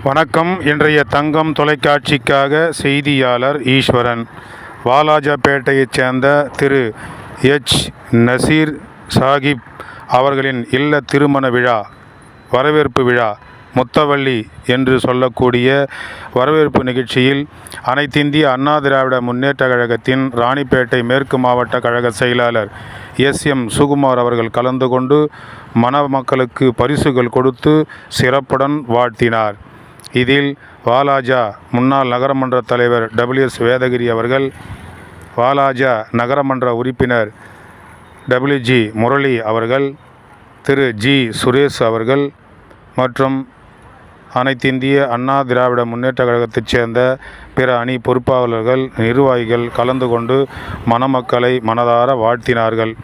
வணக்கம். இன்றைய தங்கம் தொலைக்காட்சிக்காக செய்தியாளர் ஈஸ்வரன். வாலாஜாபேட்டையைச் சேர்ந்த திரு எச். நசீர் சாகிப் அவர்களின் இல்ல திருமண விழா, வரவேற்பு விழா, முத்தவள்ளி என்று சொல்லக்கூடிய வரவேற்பு நிகழ்ச்சியில் அனைத்திந்திய அண்ணா திராவிட முன்னேற்ற கழகத்தின் ராணிப்பேட்டை மேற்கு மாவட்ட கழக செயலாளர் எஸ்.எம். சுகுமார் அவர்கள் கலந்து கொண்டு மணமக்களுக்கு பரிசுகள் கொடுத்து சிறப்புடன் வாழ்த்தினார். இதில் வாலாஜா முன்னாள் நகரமன்ற தலைவர் டபிள்யூ.எஸ். வேதகிரி அவர்கள், வாலாஜா நகரமன்ற உறுப்பினர் டபிள்யூ.ஜி. முரளி அவர்கள், திரு ஜி. சுரேஷ் அவர்கள் மற்றும் அனைத்திந்திய அண்ணா திராவிட முன்னேற்ற கழகத்தைச் சேர்ந்த பிற அணி பொறுப்பாளர்கள், நிர்வாகிகள் கலந்து கொண்டு மணமக்களை மனதார வாழ்த்தினார்கள்.